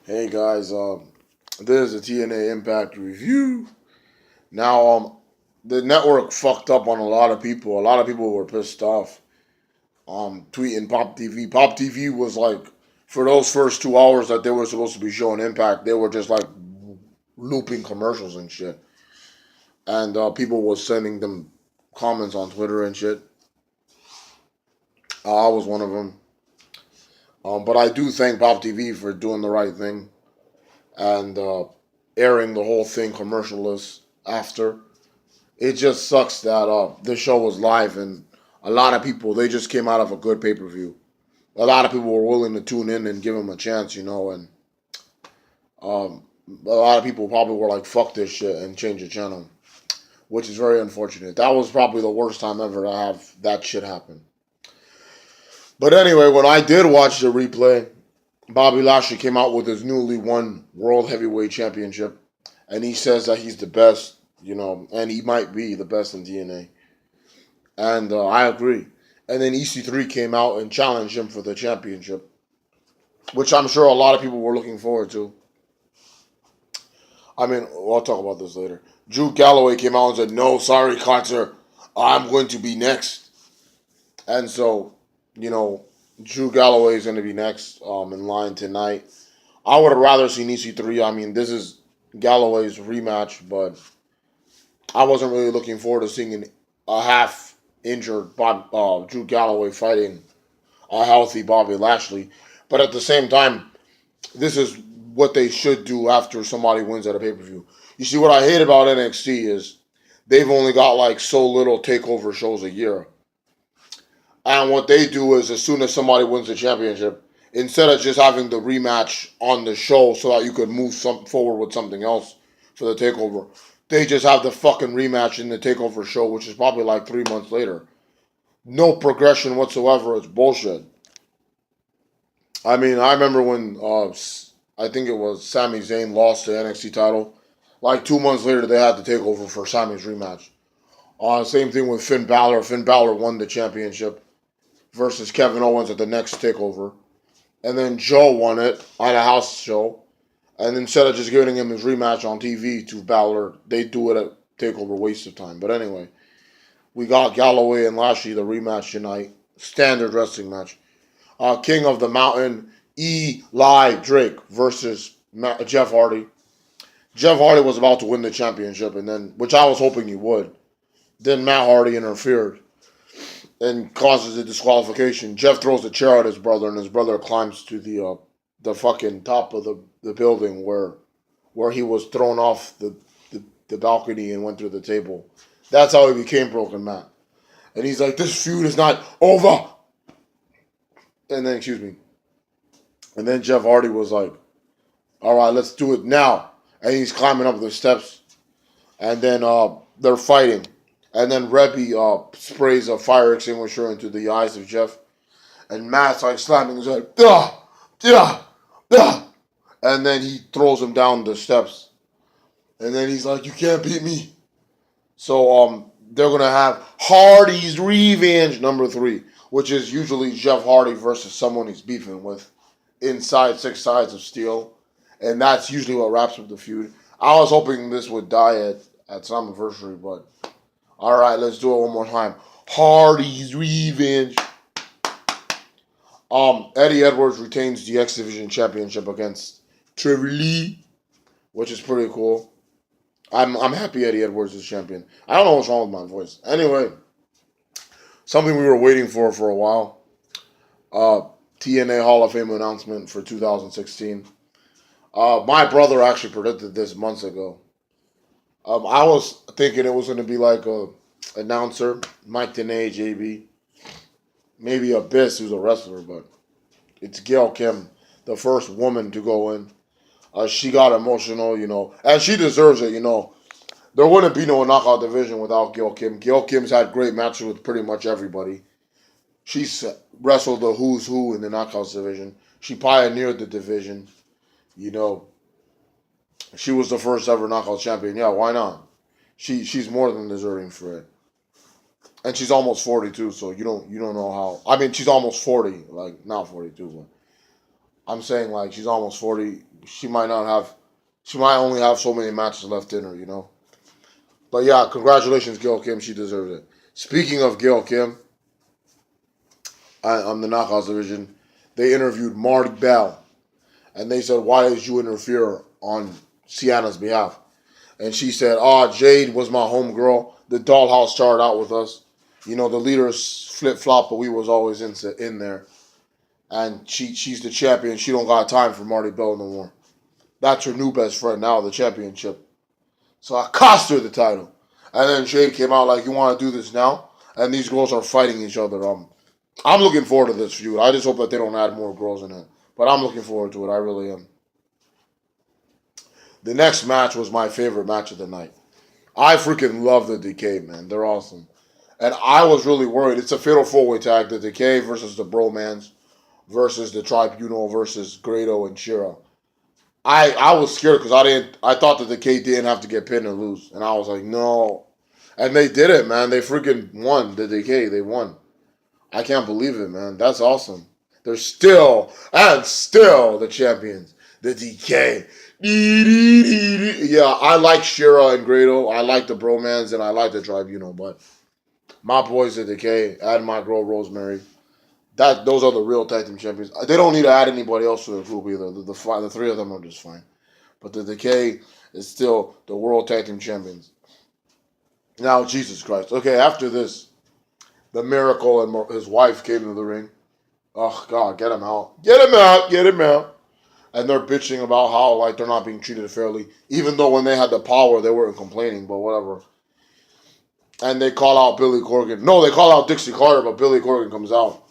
Hey guys, this is a TNA Impact review. Now, the network fucked up on a lot of people. A lot of people were pissed off. Tweeting Pop TV. Pop TV was like, for those first 2 hours that they were supposed to be showing Impact, they were just like looping commercials and shit. And people was sending them comments on Twitter and shit. I was one of them. But I do thank Pop TV for doing the right thing and airing the whole thing commercialless after. It just sucks that this show was live and a lot of people they just came out of a good pay per view. A lot of people were willing to tune in and give them a chance, and a lot of people probably were like, "Fuck this shit" and change the channel, which is very unfortunate. That was probably the worst time ever to have that shit happen. But anyway, when I did watch the replay, Bobby Lashley came out with his newly won World Heavyweight Championship, and he says that he's the best, and he might be the best in TNA. And I agree. And then EC3 came out and challenged him for the championship, which I'm sure a lot of people were looking forward to. I mean, I'll talk about this later. Drew Galloway came out and said, "No, sorry, Carter, I'm going to be next." And so, you know, Drew Galloway is going to be next in line tonight. I would have rather seen EC3. I mean, this is Galloway's rematch, but I wasn't really looking forward to seeing a half injured Drew Galloway fighting a healthy Bobby Lashley. But at the same time, this is what they should do after somebody wins at a pay per view. You see, what I hate about NXT is they've only got like so little takeover shows a year. And what they do is, as soon as somebody wins the championship, instead of just having the rematch on the show so that you could move forward with something else for the takeover, they just have the fucking rematch in the takeover show, which is probably like 3 months later. No progression whatsoever. It's bullshit. I mean, I remember when I think it was Sami Zayn lost the NXT title. Like 2 months later, they had the takeover for Sami's rematch. Same thing with Finn Balor. Finn Balor won the championship versus Kevin Owens at the next takeover. And then Joe won it on a house show. And instead of just giving him his rematch on TV to Balor, they do it at takeover, waste of time. But anyway, we got Galloway and Lashley, the rematch tonight. Standard wrestling match. King of the Mountain, Eli Drake versus Jeff Hardy. Jeff Hardy was about to win the championship, and then, which I was hoping he would. Then Matt Hardy interfered and causes a disqualification. Jeff throws a chair at his brother, and his brother climbs to the fucking top of the building where he was thrown off the balcony and went through the table. That's how he became Broken Matt. And he's like, "This feud is not over." And then, excuse me. And then Jeff Hardy was like, "All right, let's do it now." And he's climbing up the steps. And then they're fighting. And then Rebby sprays a fire extinguisher into the eyes of Jeff. And Matt's like slamming his head. "Duh! Duh! Duh!" And then he throws him down the steps. And then he's like, "You can't beat me." So they're going to have Hardy's Revenge #3, which is usually Jeff Hardy versus someone he's beefing with inside 6 sides of steel. And that's usually what wraps up the feud. I was hoping this would die at some anniversary, but all right, let's do it one more time. Hardy's Revenge. Eddie Edwards retains the X Division Championship against Trevor Lee, which is pretty cool. I'm happy Eddie Edwards is champion. I don't know what's wrong with my voice. Anyway, something we were waiting for a while. TNA Hall of Fame announcement for 2016. My brother actually predicted this months ago. I was thinking it was going to be like a announcer, Mike Tenay, JB, maybe Abyss, who's a wrestler, but it's Gail Kim, the first woman to go in. She got emotional, and she deserves it, There wouldn't be no knockout division without Gail Kim. Gail Kim's had great matches with pretty much everybody. She's wrestled the who's who in the knockouts division. She pioneered the division, you know. She was the first ever knockout champion. Yeah, why not? She's more than deserving for it. And she's almost 42, so you don't know how. I mean, she's almost 40, like not 42, but I'm saying like she's almost 40. she might not have. She might only have so many matches left in her, you know. But yeah, congratulations, Gail Kim. She deserves it. Speaking of Gail Kim, on the Knockouts division, they interviewed Marty Bell, and they said, "Why did you interfere on Sienna's behalf?" And she said, Jade was my homegirl. The dollhouse started out with us. You know, the leaders flip flop, but we was always in there. And she's the champion. She don't got time for Marty Bell no more. That's her new best friend now, the championship. So I cost her the title. And then Jade came out like, you want to do this now? And these girls are fighting each other. I'm looking forward to this feud. I just hope that they don't add more girls in it. But I'm looking forward to it. I really am. The next match was my favorite match of the night. I freaking love the Decay, man. They're awesome. And I was really worried. It's a fatal four-way tag. The Decay versus the Bromans versus the Tribunal versus Grado and Shira. I was scared because I thought the Decay didn't have to get pinned and lose. And I was like, no. And they did it, man. They freaking won. The Decay, they won. I can't believe it, man. That's awesome. They're still the champions. The Decay. Yeah, I like Shira and Grado. I like the Bromans and I like the Tribunal, but my boys the Decay and my girl Rosemary. Those are the real tag team champions. They don't need to add anybody else to the group either. The three of them are just fine. But the Decay is still the world tag team champions. Now, Jesus Christ. Okay, after this, the Miracle and his wife came to the ring. Oh God, get him out! Get him out! Get him out! And they're bitching about how like they're not being treated fairly, even though when they had the power they weren't complaining. But whatever. And they call out Billy Corgan. No, they call out Dixie Carter, but Billy Corgan comes out.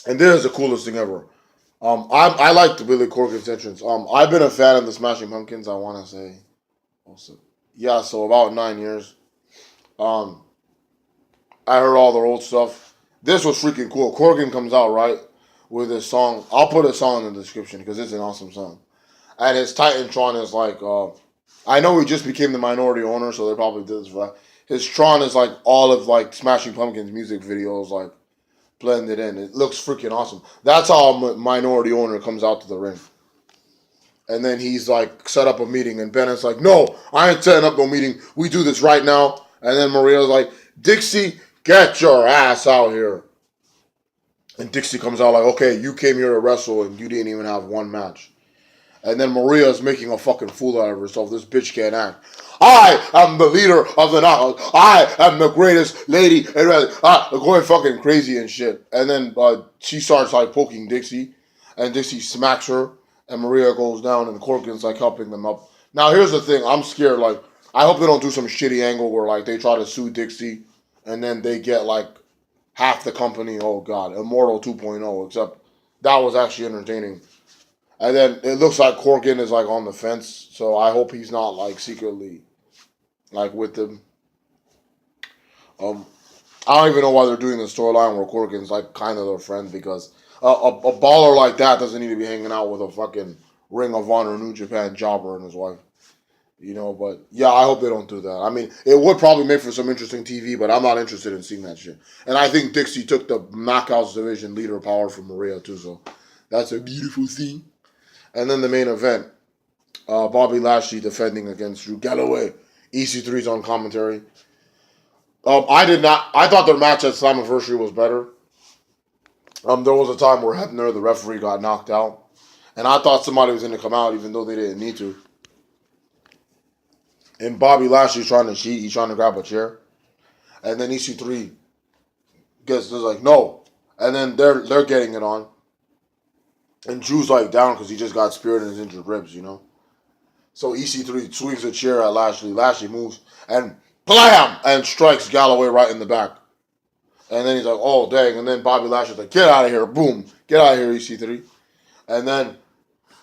And this is the coolest thing ever. I like the Billy Corgan's entrance. I've been a fan of the Smashing Pumpkins. I want to say, also, yeah. So about 9 years. Um, I heard all their old stuff. This was freaking cool. Corgan comes out right with his song. I'll put a song in the description because it's an awesome song. And his Titantron is like, I know he just became the minority owner, so they probably did this for that. His Tron is like all of like Smashing Pumpkins music videos, like blended in. It looks freaking awesome. That's how a minority owner comes out to the ring. And then he's like set up a meeting, and Bennett's like, "No, I ain't setting up no meeting. We do this right now." And then Maria's like, "Dixie, get your ass out here." And Dixie comes out like, "Okay, you came here to wrestle, and you didn't even have one match." And then Maria's making a fucking fool out of herself. This bitch can't act. I am the leader of the Knockouts. I am the greatest lady. And going fucking crazy and shit. And then she starts like poking Dixie. And Dixie smacks her. And Maria goes down and Corgan's like helping them up. Now here's the thing. I'm scared. Like, I hope they don't do some shitty angle where like they try to sue Dixie. And then they get like half the company. Oh God. Immortal 2.0. Except that was actually entertaining. And then it looks like Corgan is like on the fence, so I hope he's not like secretly like with them. Um, I don't even know why they're doing the storyline where Corgan's like kind of their friend because a baller like that doesn't need to be hanging out with a fucking Ring of Honor New Japan jobber and his wife. You know, but yeah, I hope they don't do that. I mean, it would probably make for some interesting TV, but I'm not interested in seeing that shit. And I think Dixie took the Knockouts division leader power from Maria too, so that's a beautiful thing. And then the main event, Bobby Lashley defending against Drew Galloway. EC3's on commentary. I did not. I thought their match at Slammiversary was better. There was a time where Hebner, the referee, got knocked out, and I thought somebody was going to come out, even though they didn't need to. And Bobby Lashley's trying to cheat. He's trying to grab a chair, and then EC3 gets like no, and then they're getting it on. And Drew's like down because he just got speared in his injured ribs, you know. So EC3 swings a chair at Lashley. Lashley moves and blam! And strikes Galloway right in the back. And then he's like, oh, dang. And then Bobby Lashley's like, get out of here. Boom. Get out of here, EC3. And then,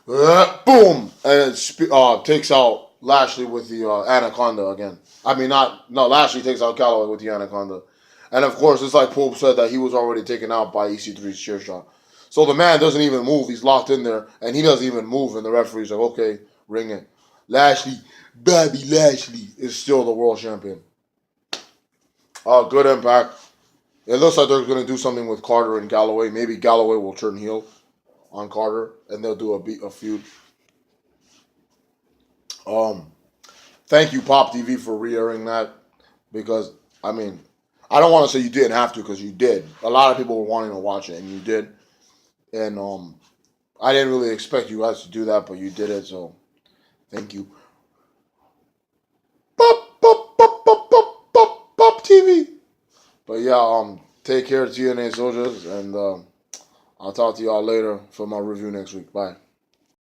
boom. And it takes out Lashley with the Anaconda again. I mean, Lashley takes out Galloway with the Anaconda. And of course, it's like Pope said that he was already taken out by EC3's chair shot. So the man doesn't even move. He's locked in there, and he doesn't even move. And the referee's like, okay, ring it. Bobby Lashley is still the world champion. Good impact. It looks like they're going to do something with Carter and Galloway. Maybe Galloway will turn heel on Carter, and they'll do a feud. Um, Thank you, Pop TV, for re-airing that because I mean, I don't want to say you didn't have to because you did. A lot of people were wanting to watch it, and you did. And I didn't really expect you guys to do that, but you did it. So thank you. Pop, pop, pop, pop, pop, pop, Pop TV. But yeah, take care, TNA soldiers, and I'll talk to y'all later for my review next week. Bye.